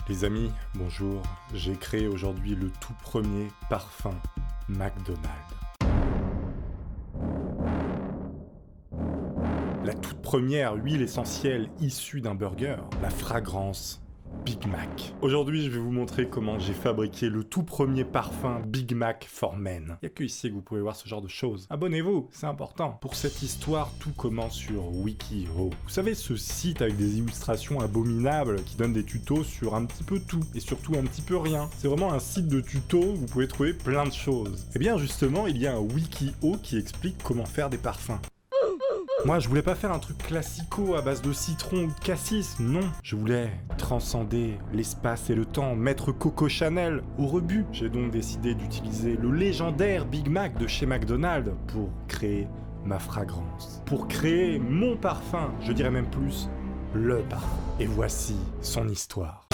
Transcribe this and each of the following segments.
Les amis, bonjour, j'ai créé aujourd'hui le tout premier parfum McDonald's. La toute première huile essentielle issue d'un burger, la fragrance Big Mac. Aujourd'hui, je vais vous montrer comment j'ai fabriqué le tout premier parfum Big Mac for Men. Il n'y a que ici que vous pouvez voir ce genre de choses. Abonnez-vous, c'est important. Pour cette histoire, tout commence sur Wikio. Vous savez, ce site avec des illustrations abominables qui donne des tutos sur un petit peu tout, et surtout un petit peu rien. C'est vraiment un site de tutos où vous pouvez trouver plein de choses. Et bien justement, il y a un Wikio qui explique comment faire des parfums. Moi, je voulais pas faire un truc classico à base de citron ou de cassis, non. Je voulais transcender l'espace et le temps, mettre Coco Chanel au rebut. J'ai donc décidé d'utiliser le légendaire Big Mac de chez McDonald's pour créer ma fragrance. Pour créer mon parfum, je dirais même plus, le parfum. Et voici son histoire.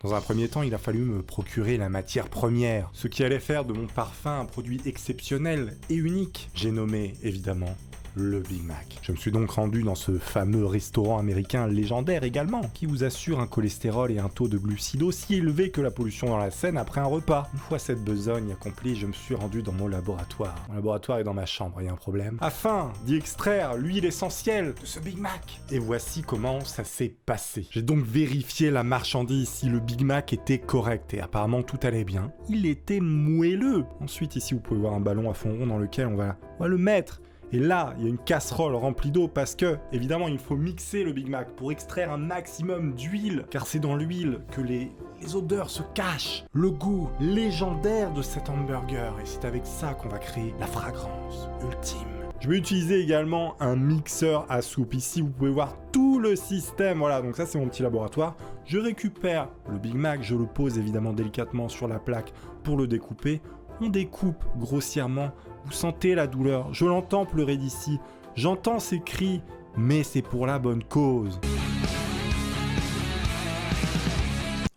Dans un premier temps, il a fallu me procurer la matière première, ce qui allait faire de mon parfum un produit exceptionnel et unique. J'ai nommé, évidemment, le Big Mac. Je me suis donc rendu dans ce fameux restaurant américain légendaire également, qui vous assure un cholestérol et un taux de glucides aussi élevé que la pollution dans la Seine après un repas. Une fois cette besogne accomplie, je me suis rendu dans mon laboratoire. Mon laboratoire est dans ma chambre, il y a un problème. Afin d'y extraire l'huile essentielle de ce Big Mac. Et voici comment ça s'est passé. J'ai donc vérifié la marchandise si le Big Mac était correct et apparemment tout allait bien. Il était moelleux. Ensuite, ici, vous pouvez voir un ballon à fond rond dans lequel on va le mettre. Et là, il y a une casserole remplie d'eau parce que, évidemment, il faut mixer le Big Mac pour extraire un maximum d'huile, car c'est dans l'huile que les odeurs se cachent. Le goût légendaire de cet hamburger, et c'est avec ça qu'on va créer la fragrance ultime. Je vais utiliser également un mixeur à soupe. Ici, vous pouvez voir tout le système. Voilà, donc ça, c'est mon petit laboratoire. Je récupère le Big Mac, je le pose évidemment délicatement sur la plaque pour le découper. On découpe grossièrement. Vous sentez la douleur. Je l'entends pleurer d'ici. J'entends ses cris, mais c'est pour la bonne cause.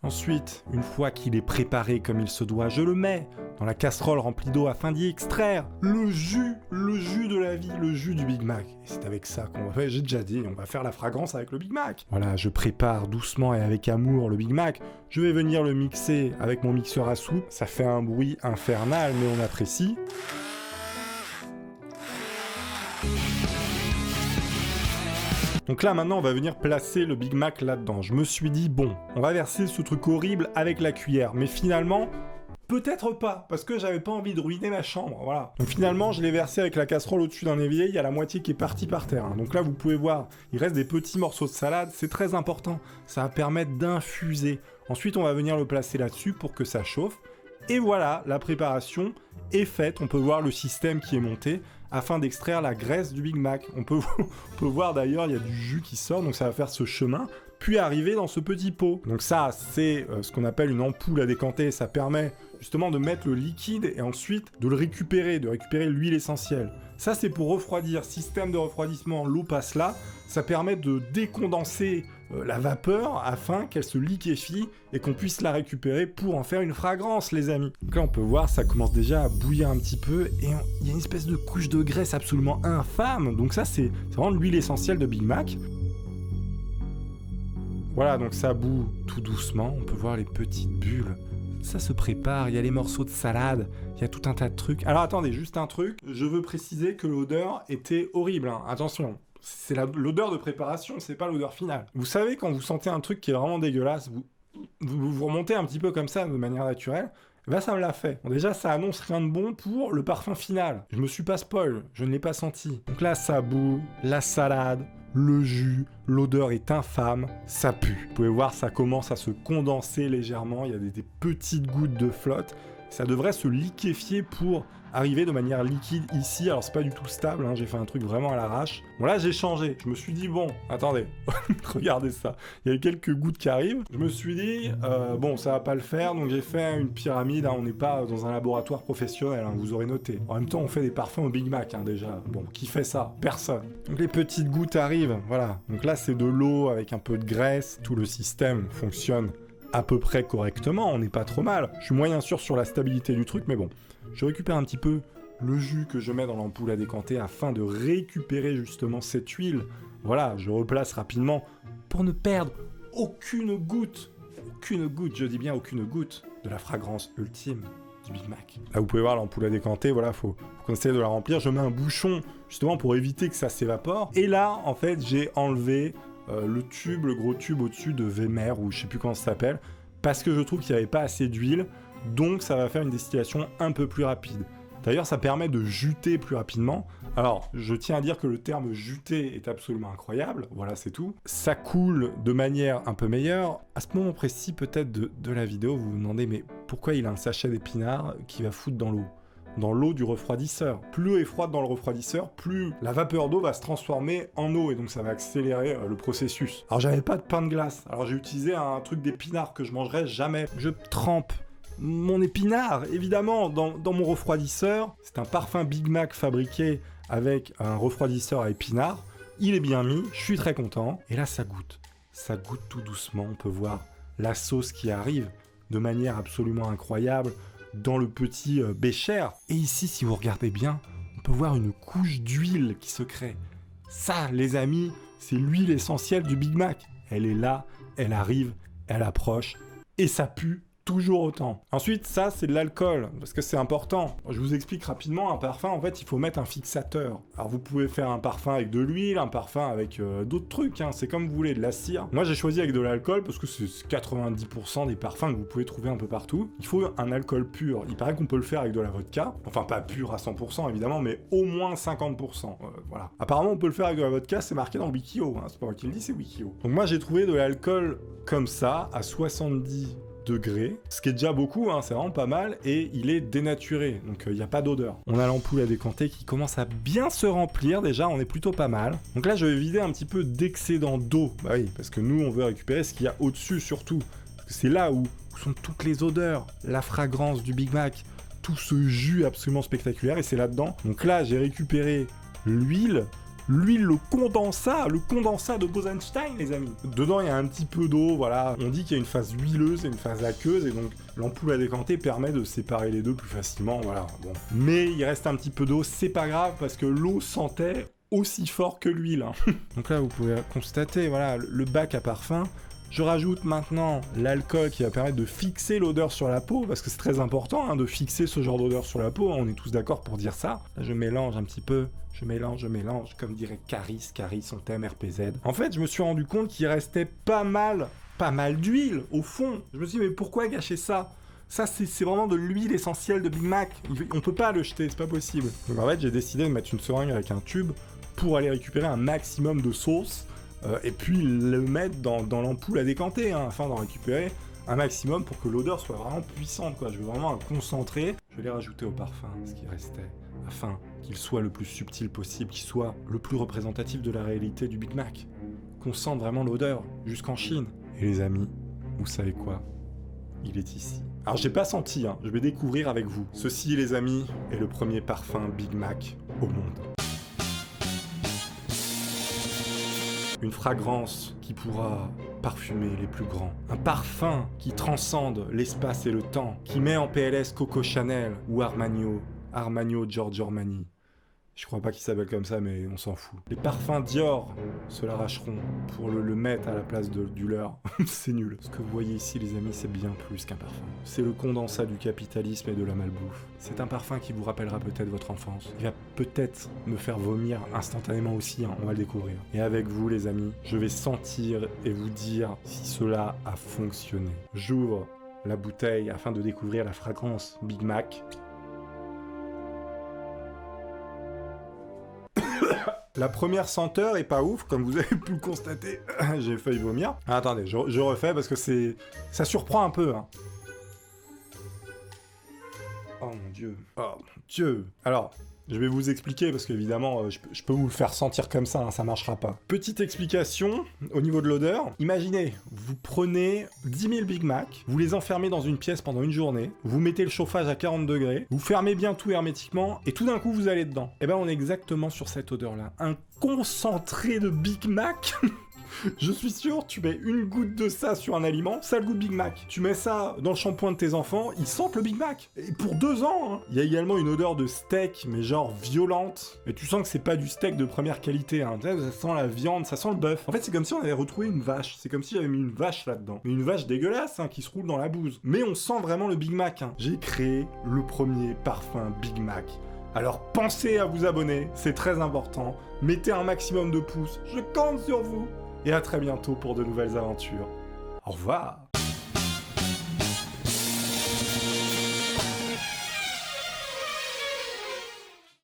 Ensuite, une fois qu'il est préparé comme il se doit, je le mets dans la casserole remplie d'eau afin d'y extraire le jus de la vie, le jus du Big Mac. Et c'est avec ça qu'on va faire, j'ai déjà dit, on va faire la fragrance avec le Big Mac. Voilà, je prépare doucement et avec amour le Big Mac. Je vais venir le mixer avec mon mixeur à soupe. Ça fait un bruit infernal, mais on apprécie. Donc là, maintenant, on va venir placer le Big Mac là-dedans. Je me suis dit, bon, on va verser ce truc horrible avec la cuillère. Mais finalement, peut-être pas, parce que j'avais pas envie de ruiner ma chambre, voilà. Donc finalement, je l'ai versé avec la casserole au-dessus d'un évier, il y a la moitié qui est partie par terre. Hein. Donc là, vous pouvez voir, il reste des petits morceaux de salade, c'est très important. Ça va permettre d'infuser. Ensuite, on va venir le placer là-dessus pour que ça chauffe. Et voilà, la préparation est faite. On peut voir le système qui est monté afin d'extraire la graisse du Big Mac. On peut voir d'ailleurs, il y a du jus qui sort, donc ça va faire ce chemin, puis arriver dans ce petit pot. Donc ça, c'est ce qu'on appelle une ampoule à décanter. Ça permet justement de mettre le liquide et ensuite de le récupérer, l'huile essentielle. Ça, c'est pour refroidir. Système de refroidissement, l'eau passe là. Ça permet de décondenser la vapeur afin qu'elle se liquéfie et qu'on puisse la récupérer pour en faire une fragrance, les amis. Donc là, on peut voir, ça commence déjà à bouillir un petit peu et il y a une espèce de couche de graisse absolument infâme. Donc ça, c'est vraiment l'huile essentielle de Big Mac. Voilà, donc ça bout tout doucement. On peut voir les petites bulles. Ça se prépare, il y a les morceaux de salade, il y a tout un tas de trucs. Alors attendez, juste un truc, je veux préciser que l'odeur était horrible, hein. Attention, c'est l'odeur de préparation, c'est pas l'odeur finale. Vous savez, quand vous sentez un truc qui est vraiment dégueulasse, vous remontez un petit peu comme ça, de manière naturelle, ben ça me l'a fait. Bon, déjà, ça annonce rien de bon pour le parfum final. Je me suis pas spoil, je ne l'ai pas senti. Donc là, ça bout, la salade, le jus, l'odeur est infâme, ça pue. Vous pouvez voir, ça commence à se condenser légèrement, il y a des petites gouttes de flotte. Ça devrait se liquéfier pour arriver de manière liquide ici. Alors c'est pas du tout stable, hein. J'ai fait un truc vraiment à l'arrache. Bon là j'ai changé, je me suis dit bon, attendez, regardez ça. Il y a quelques gouttes qui arrivent. Je me suis dit, bon ça va pas le faire, donc j'ai fait une pyramide. Hein. On n'est pas dans un laboratoire professionnel, hein, vous aurez noté. En même temps on fait des parfums au Big Mac, hein, déjà. Bon, qui fait ça? Personne. Donc les petites gouttes arrivent, voilà. Donc là c'est de l'eau avec un peu de graisse. Tout le système fonctionne à peu près correctement, on n'est pas trop mal. Je suis moyen sûr sur la stabilité du truc, mais bon. Je récupère un petit peu le jus que je mets dans l'ampoule à décanter afin de récupérer justement cette huile. Voilà, je replace rapidement pour ne perdre aucune goutte, je dis bien aucune goutte, de la fragrance ultime du Big Mac. Là, vous pouvez voir l'ampoule à décanter, voilà, faut qu'on essaie de la remplir. Je mets un bouchon justement pour éviter que ça s'évapore. Et là, en fait, j'ai enlevé le gros tube au-dessus de Vémer, ou je sais plus comment ça s'appelle, parce que je trouve qu'il n'y avait pas assez d'huile, donc ça va faire une distillation un peu plus rapide. D'ailleurs, ça permet de juter plus rapidement. Alors, je tiens à dire que le terme juter est absolument incroyable, voilà, c'est tout. Ça coule de manière un peu meilleure. À ce moment précis, peut-être, de la vidéo, vous vous demandez, mais pourquoi il a un sachet d'épinards qui va foutre dans l'eau ? Dans l'eau du refroidisseur. Plus l'eau est froide dans le refroidisseur, plus la vapeur d'eau va se transformer en eau, et donc ça va accélérer le processus. Alors, j'avais pas de pain de glace, alors j'ai utilisé un truc d'épinards que je mangerai jamais. Je trempe mon épinard, évidemment, dans mon refroidisseur. C'est un parfum Big Mac fabriqué avec un refroidisseur à épinards. Il est bien mis, je suis très content. Et là, ça goûte tout doucement. On peut voir la sauce qui arrive de manière absolument incroyable dans le petit bécher. Et ici, si vous regardez bien, on peut voir une couche d'huile qui se crée. Ça, les amis, c'est l'huile essentielle du Big Mac. Elle est là, elle arrive, elle approche, et ça pue toujours autant. Ensuite, ça, c'est de l'alcool, parce que c'est important. Je vous explique rapidement, un parfum, en fait, il faut mettre un fixateur. Alors, vous pouvez faire un parfum avec de l'huile, un parfum avec d'autres trucs, hein, c'est comme vous voulez, de la cire. Moi, j'ai choisi avec de l'alcool, parce que c'est 90% des parfums que vous pouvez trouver un peu partout. Il faut un alcool pur. Il paraît qu'on peut le faire avec de la vodka. Enfin, pas pur à 100%, évidemment, mais au moins 50%. Voilà. Apparemment, on peut le faire avec de la vodka, c'est marqué dans Wikio, hein. C'est pas moi qui le dis, c'est Wikio. Donc moi, j'ai trouvé de l'alcool comme ça, à 70 degrés, ce qui est déjà beaucoup, hein, c'est vraiment pas mal, et il est dénaturé, donc il n'y a pas d'odeur. On a l'ampoule à décanter qui commence à bien se remplir, déjà on est plutôt pas mal. Donc là je vais vider un petit peu d'excédent d'eau, bah oui, parce que nous on veut récupérer ce qu'il y a au-dessus surtout, parce que c'est là où sont toutes les odeurs, la fragrance du Big Mac, tout ce jus absolument spectaculaire, et c'est là-dedans. Donc là j'ai récupéré l'huile, le condensat de Gosenstein, les amis. Dedans, il y a un petit peu d'eau, voilà. On dit qu'il y a une phase huileuse et une phase aqueuse, et donc l'ampoule à décanter permet de séparer les deux plus facilement, voilà. Bon. Mais il reste un petit peu d'eau, c'est pas grave, parce que l'eau sentait aussi fort que l'huile, hein. Donc là, vous pouvez constater, voilà, le bac à parfum. Je rajoute maintenant l'alcool qui va permettre de fixer l'odeur sur la peau, parce que c'est très important, hein, de fixer ce genre d'odeur sur la peau, hein, on est tous d'accord pour dire ça. Là, je mélange un petit peu, je mélange, comme dirait Caris, on t'aime RPZ. En fait, je me suis rendu compte qu'il restait pas mal d'huile au fond. Je me suis dit, mais pourquoi gâcher ça ? Ça, c'est vraiment de l'huile essentielle de Big Mac. On peut pas le jeter, c'est pas possible. Donc en fait, j'ai décidé de mettre une seringue avec un tube pour aller récupérer un maximum de sauce, et puis le mettre dans l'ampoule à décanter, hein, afin d'en récupérer un maximum pour que l'odeur soit vraiment puissante, quoi. Je veux vraiment un concentré. Je vais les rajouter au parfum, ce qui restait, afin qu'il soit le plus subtil possible, qu'il soit le plus représentatif de la réalité du Big Mac. Qu'on sente vraiment l'odeur, jusqu'en Chine. Et les amis, vous savez quoi ? Il est ici. Alors j'ai pas senti, hein, je vais découvrir avec vous. Ceci, les amis, est le premier parfum Big Mac au monde. Une fragrance qui pourra parfumer les plus grands. Un parfum qui transcende l'espace et le temps, qui met en PLS Coco Chanel ou Armagno Giorgio Armani. Je crois pas qu'il s'appelle comme ça, mais on s'en fout. Les parfums Dior se l'arracheront pour le mettre à la place du leur. C'est nul. Ce que vous voyez ici, les amis, c'est bien plus qu'un parfum. C'est le condensat du capitalisme et de la malbouffe. C'est un parfum qui vous rappellera peut-être votre enfance. Il va peut-être me faire vomir instantanément aussi, hein, on va le découvrir. Et avec vous, les amis, je vais sentir et vous dire si cela a fonctionné. J'ouvre la bouteille afin de découvrir la fragrance Big Mac. La première senteur est pas ouf, comme vous avez pu le constater. J'ai failli vomir. Ah, attendez, je refais parce que ça surprend un peu, hein. Oh mon dieu. Oh mon dieu. Alors, je vais vous expliquer parce qu'évidemment, je peux vous le faire sentir comme ça, hein, ça marchera pas. Petite explication au niveau de l'odeur. Imaginez, vous prenez 10 000 Big Mac, vous les enfermez dans une pièce pendant une journée, vous mettez le chauffage à 40 degrés, vous fermez bien tout hermétiquement et tout d'un coup vous allez dedans. Et ben on est exactement sur cette odeur-là. Un concentré de Big Mac Je suis sûr, tu mets une goutte de ça sur un aliment, ça a le goût de Big Mac. Tu mets ça dans le shampoing de tes enfants, ils sentent le Big Mac. Et pour 2 ans, hein. Il y a également une odeur de steak, mais genre violente. Et tu sens que c'est pas du steak de première qualité, hein. Ça sent la viande, ça sent le bœuf. En fait, c'est comme si on avait retrouvé une vache. C'est comme si j'avais mis une vache là-dedans. Mais une vache dégueulasse, hein, qui se roule dans la bouse. Mais on sent vraiment le Big Mac, hein. J'ai créé le premier parfum Big Mac. Alors pensez à vous abonner, c'est très important. Mettez un maximum de pouces, je compte sur vous. Et à très bientôt pour de nouvelles aventures. Au revoir.